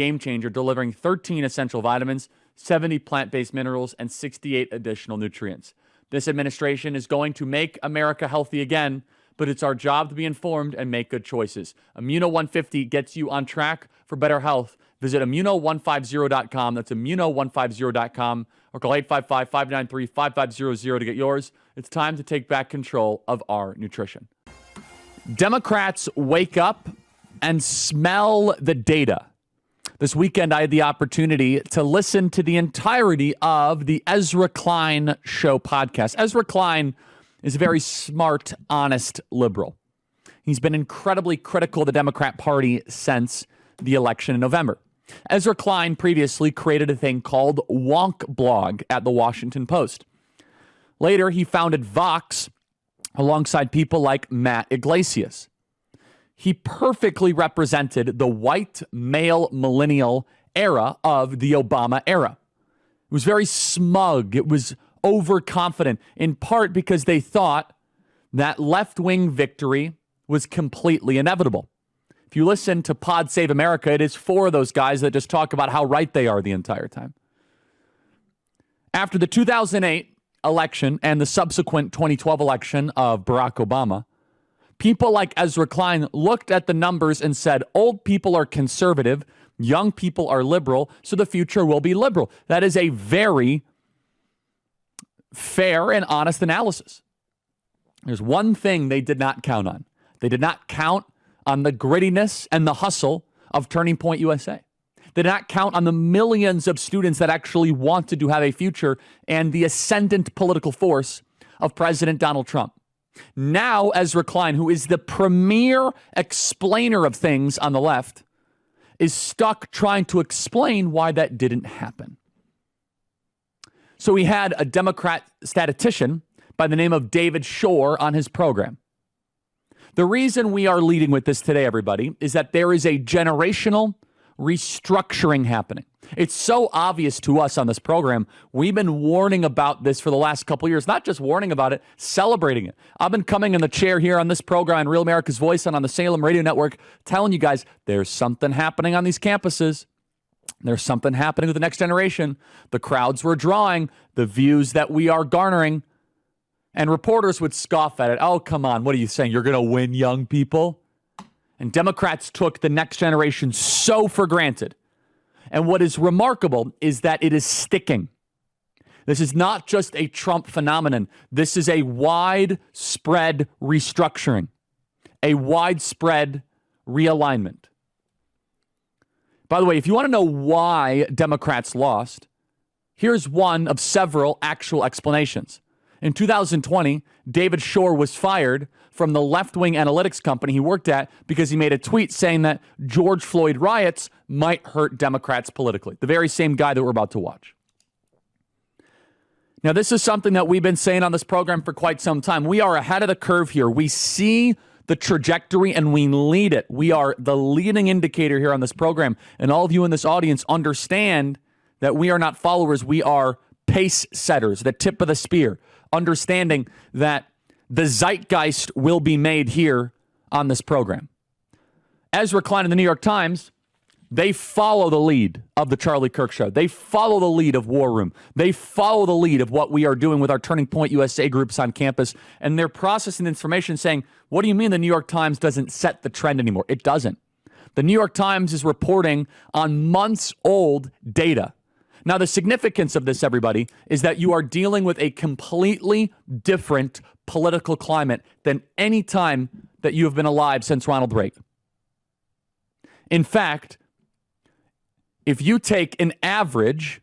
game changer, delivering 13 essential vitamins, 70 plant-based minerals, and 68 additional nutrients. This administration is going to make America healthy again, but it's our job to be informed and make good choices. Immuno 150 gets you on track for better health. Visit immuno150.com. That's immuno150.com, or call 855-593-5500 to get yours. It's time to take back control of our nutrition. Democrats wake up and smell the data. This weekend, I had the opportunity to listen to the entirety of the Ezra Klein Show podcast. Ezra Klein is a very smart, honest liberal. He's been incredibly critical of the Democrat Party since the election in November. Ezra Klein previously created a thing called Wonk Blog at the Washington Post. Later, he founded Vox alongside people like Matt Iglesias. He perfectly represented the white male millennial era of the Obama era. It was very smug. It was overconfident, in part because they thought that left-wing victory was completely inevitable. If you listen to Pod Save America, it is four of those guys that just talk about how right they are the entire time. After the 2008 election and the subsequent 2012 election of Barack Obama, people like Ezra Klein looked at the numbers and said, old people are conservative, young people are liberal, so the future will be liberal. That is a very fair and honest analysis. There's one thing they did not count on. They did not count on the grittiness and the hustle of Turning Point USA. They did not count on the millions of students that actually wanted to have a future and the ascendant political force of President Donald Trump. Now, Ezra Klein, who is the premier explainer of things on the left, is stuck trying to explain why that didn't happen. So he had a Democrat statistician by the name of David Shore on his program. The reason we are leading with this today, everybody, is that there is a generational restructuring happening. It's so obvious to us on this program. We've been warning about this for the last couple of years, not just warning about it, celebrating it. I've been coming in the chair here on this program on Real America's Voice and on the Salem Radio Network, telling you guys there's something happening on these campuses. There's something happening with the next generation. The crowds we're drawing, the views that we are garnering. And reporters would scoff at it. Oh, come on. What are you saying? You're going to win young people? And Democrats took the next generation so for granted. And what is remarkable is that it is sticking. This is not just a Trump phenomenon. This is a widespread restructuring, a widespread realignment. By the way, if you want to know why Democrats lost, here's one of several actual explanations. In 2020, David Shore was fired from the left-wing analytics company he worked at because he made a tweet saying that George Floyd riots might hurt Democrats politically. The very same guy that we're about to watch. Now, this is something that we've been saying on this program for quite some time. We are ahead of the curve here. We see the trajectory and we lead it. We are the leading indicator here on this program. And all of you in this audience understand that we are not followers. We are pace setters, the tip of the spear, understanding that the zeitgeist will be made here on this program. Ezra Klein in the New York Times, they follow the lead of the Charlie Kirk Show. They follow the lead of War Room. They follow the lead of what we are doing with our Turning Point USA groups on campus. And they're processing information saying, what do you mean the New York Times doesn't set the trend anymore? It doesn't. The New York Times is reporting on months old data. Now, the significance of this, everybody, is that you are dealing with a completely different political climate than any time that you have been alive since Ronald Reagan. In fact, if you take an average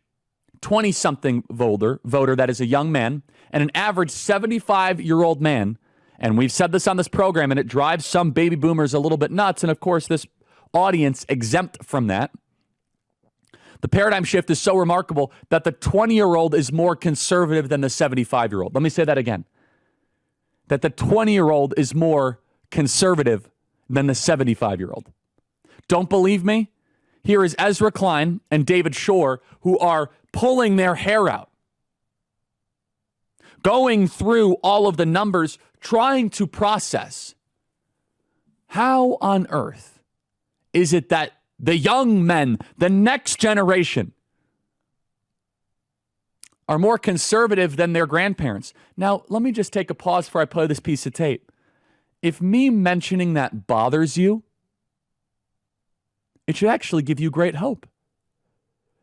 20-something voter that is a young man and an average 75-year-old man, and we've said this on this program, and it drives some baby boomers a little bit nuts, and of course this audience exempt from that, the paradigm shift is so remarkable that the 20-year-old is more conservative than the 75-year-old. Let me say that again. That the 20-year-old is more conservative than the 75-year-old. Don't believe me? Here is Ezra Klein and David Shore, who are pulling their hair out, going through all of the numbers, trying to process how on earth is it that the young men, the next generation, are more conservative than their grandparents. Now, let me just take a pause before I play this piece of tape. If me mentioning that bothers you, it should actually give you great hope.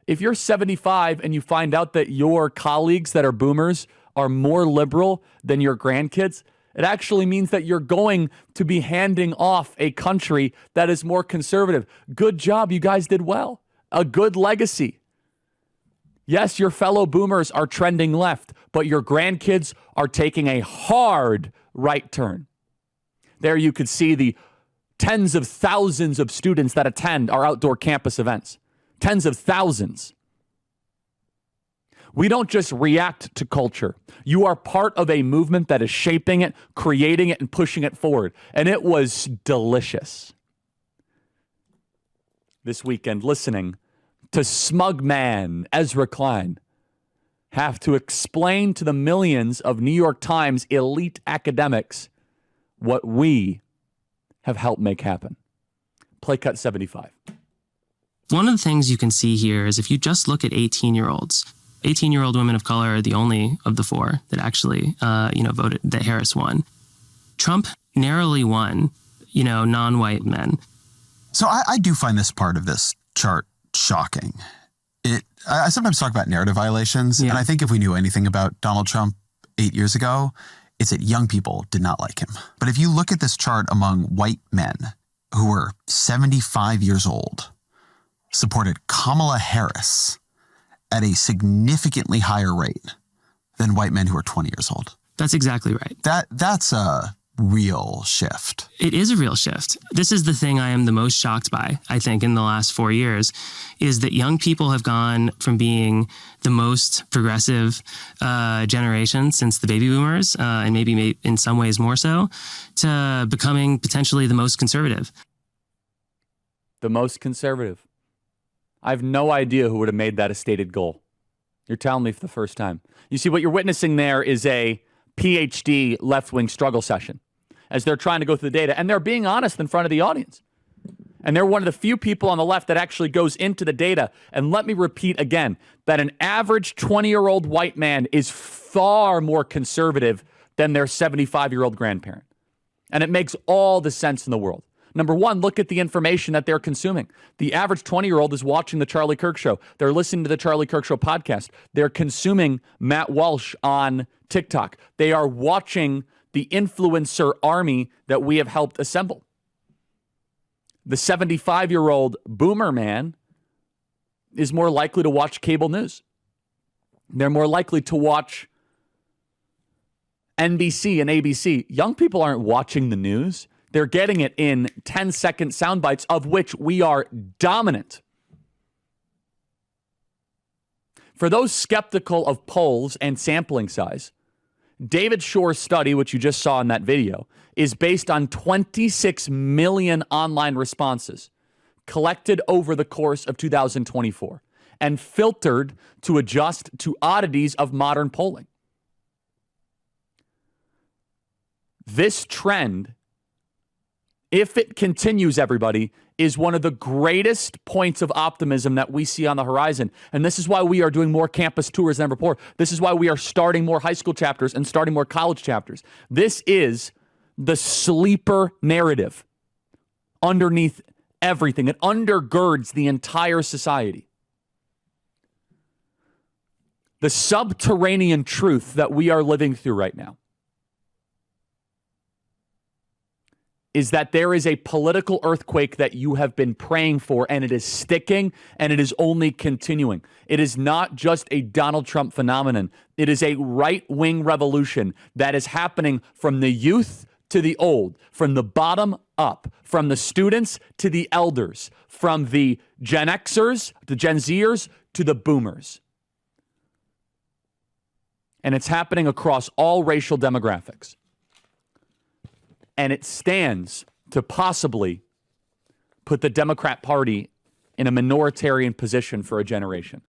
If you're 75 and you find out that your colleagues that are boomers are more liberal than your grandkids, it actually means that you're going to be handing off a country that is more conservative. Good job. You guys did well. A good legacy. Yes, your fellow boomers are trending left, but your grandkids are taking a hard right turn. There you could see the tens of thousands of students that attend our outdoor campus events. Tens of thousands. We don't just react to culture. You are part of a movement that is shaping it, creating it, and pushing it forward. And it was delicious this weekend listening to smug man Ezra Klein have to explain to the millions of New York Times elite academics what we have helped make happen. Play cut 75. One of the things you can see here is if you just look at 18-year-olds, 18-year-old women of color are the only of the four that actually, voted that Harris won. Trump narrowly won, non-white men. So I do find this part of this chart shocking. I sometimes talk about narrative violations, and I think if we knew anything about Donald Trump 8 years ago, it's that young people did not like him. But if you look at this chart among white men who were 75 years old, supported Kamala Harris at a significantly higher rate than white men who are 20 years old. That's exactly right. That's a real shift. It is a real shift. This is the thing I am the most shocked by, I think, in the last 4 years, is that young people have gone from being the most progressive generation since the baby boomers, and maybe in some ways more so, to becoming potentially the most conservative. The most conservative. I have no idea who would have made that a stated goal. You're telling me for the first time. You see, what you're witnessing there is a PhD left-wing struggle session as they're trying to go through the data, and they're being honest in front of the audience. And they're one of the few people on the left that actually goes into the data. And let me repeat again that an average 20-year-old white man is far more conservative than their 75-year-old grandparent. And it makes all the sense in the world. Number one, look at the information that they're consuming. The average 20-year-old is watching the Charlie Kirk Show. They're listening to the Charlie Kirk Show podcast. They're consuming Matt Walsh on TikTok. They are watching the influencer army that we have helped assemble. The 75-year-old boomer man is more likely to watch cable news. They're more likely to watch NBC and ABC. Young people aren't watching the news. They're getting it in 10-second sound bites, of which we are dominant. For those skeptical of polls and sampling size, David Shore's study, which you just saw in that video, is based on 26 million online responses collected over the course of 2024 and filtered to adjust to oddities of modern polling. This trend, if it continues, everybody, is one of the greatest points of optimism that we see on the horizon. And this is why we are doing more campus tours than ever before. This is why we are starting more high school chapters and starting more college chapters. This is the sleeper narrative underneath everything. It undergirds the entire society. The subterranean truth that we are living through right now is that there is a political earthquake that you have been praying for, and it is sticking, and it is only continuing. It is not just a Donald Trump phenomenon. It is a right-wing revolution that is happening from the youth to the old, from the bottom up, from the students to the elders, from the Gen Xers, the Gen Zers, to the boomers. And it's happening across all racial demographics. And it stands to possibly put the Democrat Party in a minoritarian position for a generation.